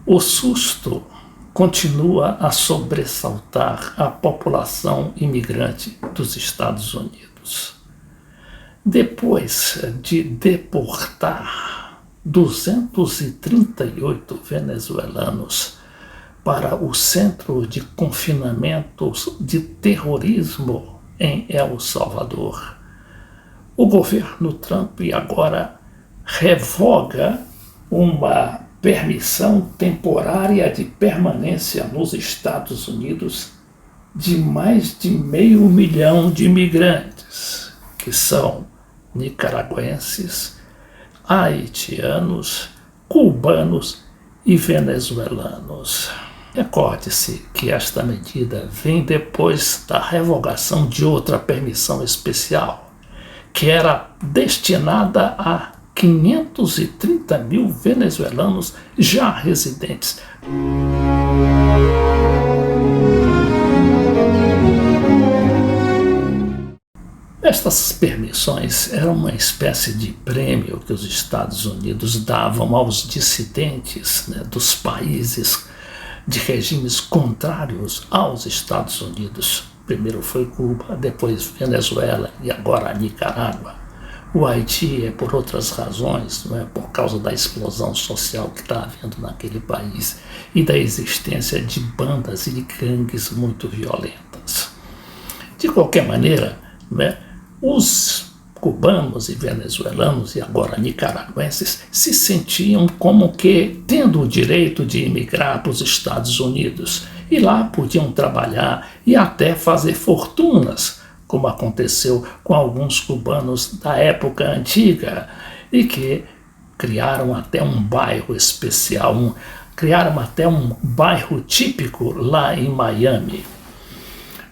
O susto continua a sobressaltar a população imigrante dos Estados Unidos. Depois de deportar 238 venezuelanos para o centro de confinamento de terrorismo em El Salvador, o governo Trump agora revoga uma permissão temporária de permanência nos Estados Unidos de mais de 500 mil de imigrantes, que são nicaragüenses, haitianos, cubanos e venezuelanos. Recorde-se que esta medida vem depois da revogação de outra permissão especial, que era destinada a 530 mil venezuelanos já residentes. Estas permissões eram uma espécie de prêmio que os Estados Unidos davam aos dissidentes, dos países de regimes contrários aos Estados Unidos. Primeiro foi Cuba, depois Venezuela e agora a Nicarágua. O Haiti é por outras razões, não é? Por causa da explosão social que está havendo naquele país e da existência de bandas e de gangues muito violentas. De qualquer maneira, não é? Os cubanos e venezuelanos e agora nicaragüenses se sentiam como que tendo o direito de emigrar para os Estados Unidos e lá podiam trabalhar e até fazer fortunas, como aconteceu com alguns cubanos da época antiga, e que criaram até um bairro especial, criaram até um bairro típico lá em Miami.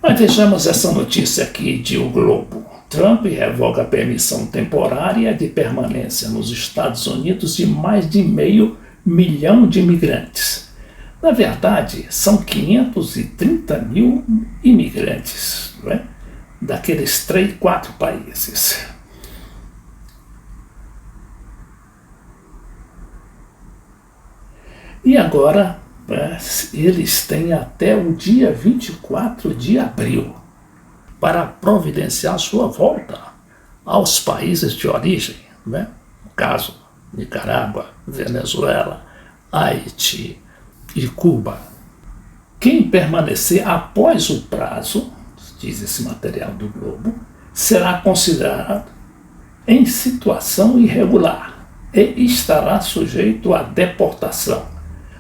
Mas vejamos essa notícia aqui de O Globo. Trump revoga a permissão temporária de permanência nos Estados Unidos de mais de 500 mil de imigrantes. Na verdade, são 530 mil imigrantes, não é? Daqueles 4 países. E agora, eles têm até o dia 24 de abril para providenciar sua volta aos países de origem, né? No caso, Nicarágua, Venezuela, Haiti e Cuba. Quem permanecer após o prazo, diz esse material do Globo, será considerado em situação irregular e estará sujeito à deportação,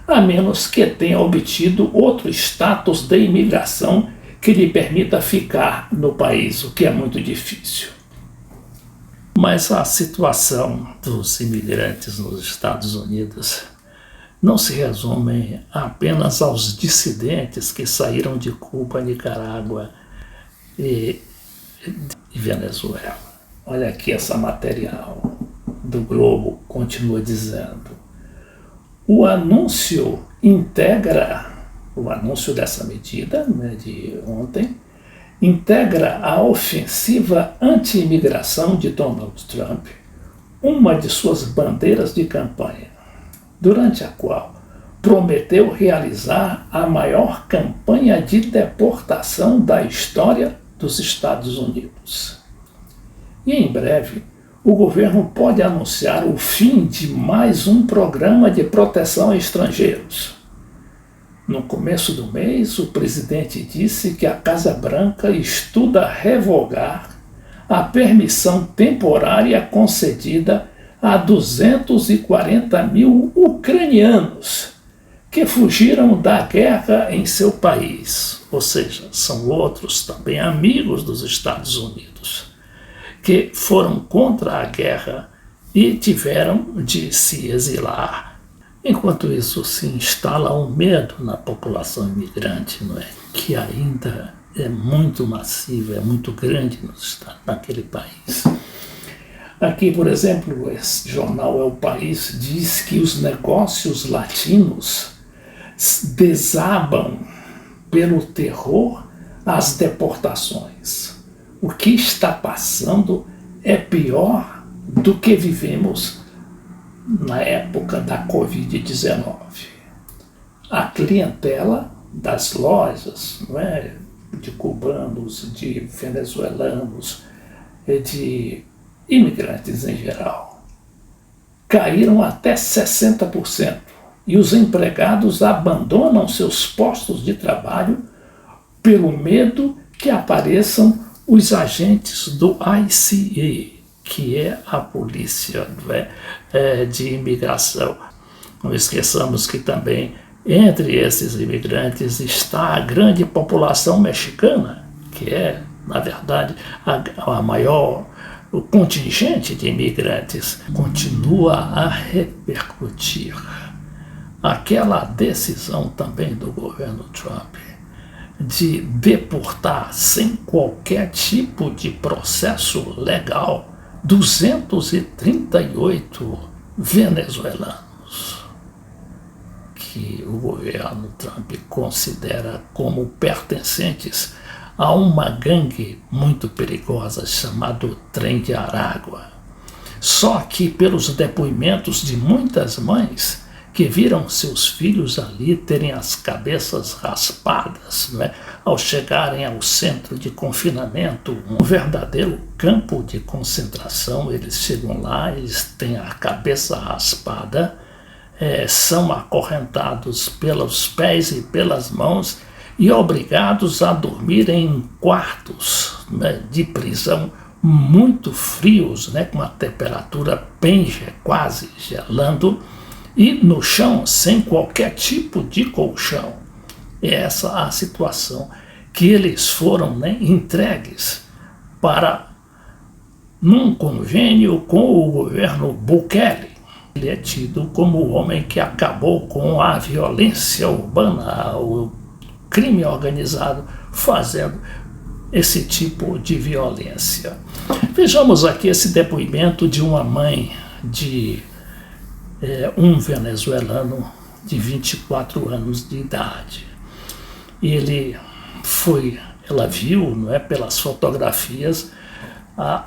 a menos que tenha obtido outro status de imigração que lhe permita ficar no país, o que é muito difícil. Mas a situação dos imigrantes nos Estados Unidos não se resume apenas aos dissidentes que saíram de Cuba, Nicarágua e Venezuela. Olha aqui essa material do Globo, continua dizendo. O anúncio dessa medida, de ontem, integra a ofensiva anti-imigração de Donald Trump, uma de suas bandeiras de campanha, durante a qual prometeu realizar a maior campanha de deportação da história dos Estados Unidos. E em breve, o governo pode anunciar o fim de mais um programa de proteção a estrangeiros. No começo do mês, o presidente disse que a Casa Branca estuda revogar a permissão temporária concedida a 240 mil ucranianos que fugiram da guerra em seu país, ou seja, são outros também amigos dos Estados Unidos, que foram contra a guerra e tiveram de se exilar. Enquanto isso, se instala um medo na população imigrante, não é? Que ainda é muito massiva, é muito grande naquele país. Aqui, por exemplo, esse jornal É o País diz que os negócios latinos desabam pelo terror às deportações. O que está passando é pior do que vivemos na época da Covid-19. a clientela das lojas, não é, de cubanos, de venezuelanos, de imigrantes em geral, caíram até 60%. E os empregados abandonam seus postos de trabalho pelo medo que apareçam os agentes do ICE, que é a polícia de imigração. Não esqueçamos que também entre esses imigrantes está a grande população mexicana, que é, na verdade, a maior o contingente de imigrantes. Continua a repercutir aquela decisão também do governo Trump de deportar sem qualquer tipo de processo legal 238 venezuelanos que o governo Trump considera como pertencentes a uma gangue muito perigosa chamada Trem de Aragua. Só que pelos depoimentos de muitas mães que viram seus filhos ali terem as cabeças raspadas, ao chegarem ao centro de confinamento, um verdadeiro campo de concentração. Eles chegam lá, eles têm a cabeça raspada, são acorrentados pelos pés e pelas mãos e obrigados a dormir em quartos de prisão muito frios, com a temperatura bem quase gelando, e no chão sem qualquer tipo de colchão. É essa a situação que eles foram entregues para num convênio com o governo Bukele. Ele é tido como o homem que acabou com a violência urbana, o crime organizado fazendo esse tipo de violência. Vejamos aqui esse depoimento de uma mãe de um venezuelano de 24 anos de idade. Ela viu, pelas fotografias,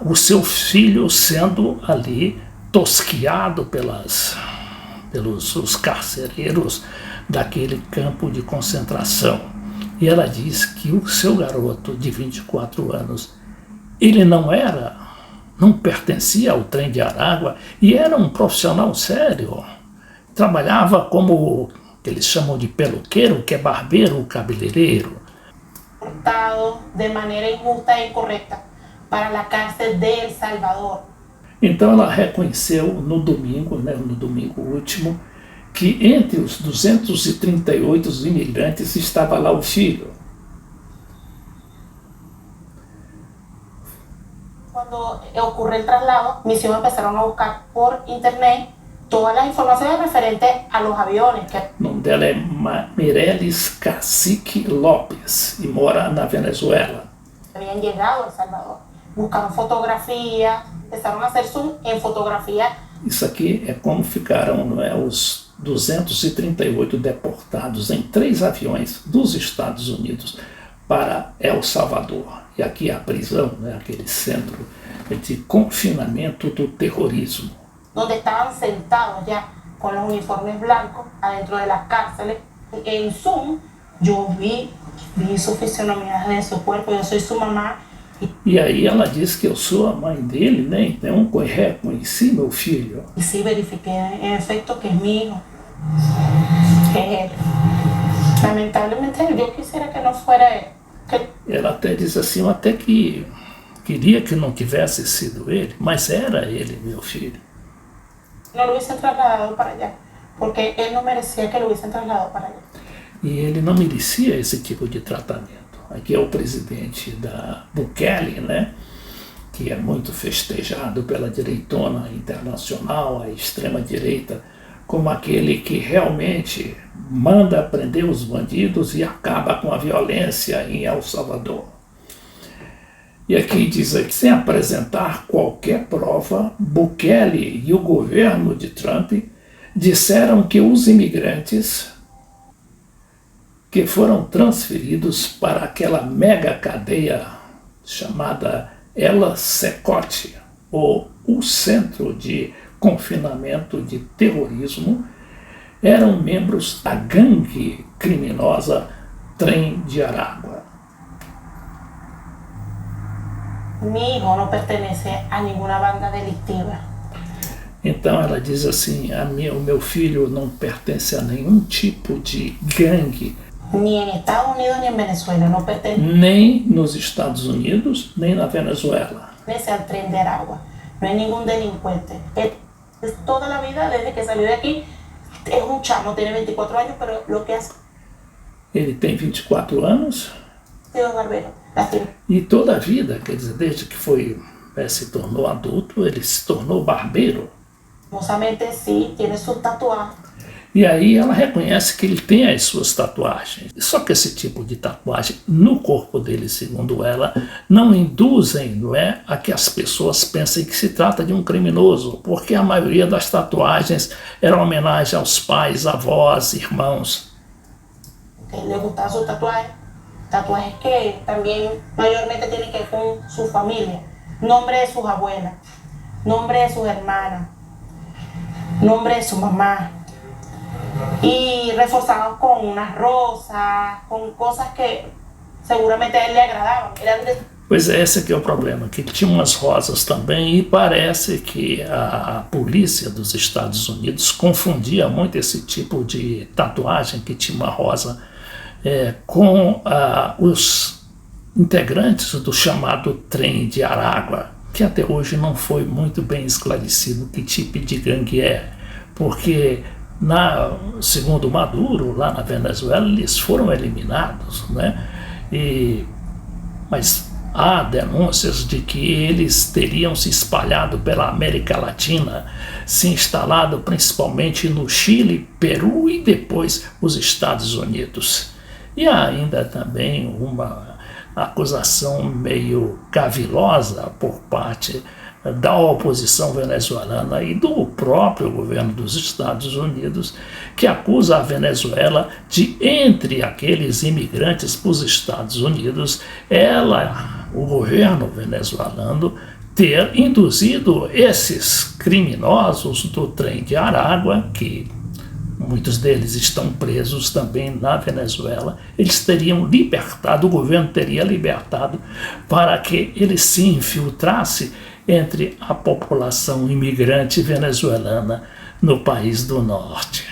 o seu filho sendo ali tosquiado pelos os carcereiros daquele campo de concentração. E ela diz que o seu garoto de 24 anos, ele não pertencia ao Trem de Aragua e era um profissional sério. Trabalhava como que eles chamam de peluqueiro, que é barbeiro, cabeleireiro. Portado de maneira injusta e incorreta para a cárcel de El Salvador. Então ela reconheceu no domingo último, que entre os 238 imigrantes estava lá o filho. Quando ocorreu o traslado, mis hijos começaram a buscar por internet todas as informações referentes a los aviones. O nome dela é Mireles Cacique Lopes e mora na Venezuela. Habían llegado a El Salvador. Buscaram fotografias, começaram a fazer zoom em fotografia. Isso aqui é como ficaram os 238 deportados em 3 aviões dos Estados Unidos para El Salvador. E aqui a prisão, aquele centro de confinamento do terrorismo. Onde estavam sentados já com os uniformes blancos adentro de las cárceles. Em Zoom, eu vi sua fisionomia de seu corpo, eu sou sua mamá. E aí ela disse que eu sou a mãe dele, então reconheci meu filho. E sim, verifiquei em efeito que é meu filho. É ele. Lamentavelmente, eu quisiera que não fosse ele. Ela até diz assim, eu até que queria que não tivesse sido ele, mas era ele, meu filho. Não lo hubiesen trasladado para allá, porque ele não merecia que lo hubiesen trasladado para allá. E ele não merecia esse tipo de tratamento. Aqui é o presidente da Bukele, que é muito festejado pela direitona internacional, a extrema-direita, como aquele que realmente manda prender os bandidos e acaba com a violência em El Salvador. E aqui diz que, sem apresentar qualquer prova, Bukele e o governo de Trump disseram que os imigrantes que foram transferidos para aquela mega cadeia chamada El Secote, ou o Centro de Confinamento de Terrorismo, eram membros da gangue criminosa Trem de Aragua. Mi hijo no pertenece a ninguna banda delictiva. Então ela diz assim, o meu filho não pertence a nenhum tipo de gangue, Ni en Estados Unidos ni en Venezuela. No pertenece nem nos Estados Unidos, nem na Venezuela. al Tren de Aragua. No es ningún delincuente. Es toda la vida, desde que salió de aquí, es un chamo, tiene 24 años, pero lo que hace Ele tem 24 anos es un barbero. e toda a vida, quer dizer, desde que se tornou adulto, ele se tornou barbeiro. Lastimosamente sí, tiene sus tatuajes. E aí ela reconhece que ele tem as suas tatuagens. Só que esse tipo de tatuagem no corpo dele, segundo ela, não induzem, não é, a que as pessoas pensem que se trata de um criminoso, porque a maioria das tatuagens era homenagem aos pais, avós, irmãos. Le gustan sus tatuajes. Tatuajes que también mayormente tienen que ver con su familia. Nombre de sus abuelas, nombre de sus hermanas, nombre de su mamá. Y reforzados con unas rosas, con cosas que seguramente a él le agradaban. Pois é, esse aqui é o problema, que tinha umas rosas também, e parece que a polícia dos Estados Unidos confundia muito esse tipo de tatuagem, que tinha uma rosa, com os integrantes do chamado Trem de Aragua, que até hoje não foi muito bem esclarecido que tipo de gangue é, porque segundo Maduro, lá na Venezuela, eles foram eliminados, né? Mas há denúncias de que eles teriam se espalhado pela América Latina, se instalado principalmente no Chile, Peru e depois os Estados Unidos. E há ainda também uma acusação meio cavilosa por parte da oposição venezuelana e do próprio governo dos Estados Unidos, que acusa a Venezuela de, entre aqueles imigrantes para os Estados Unidos, o governo venezuelano, ter induzido esses criminosos do Trem de Aragua, que muitos deles estão presos também na Venezuela, eles teriam libertado, o governo teria libertado para que ele se infiltrasse entre a população imigrante venezuelana no país do norte.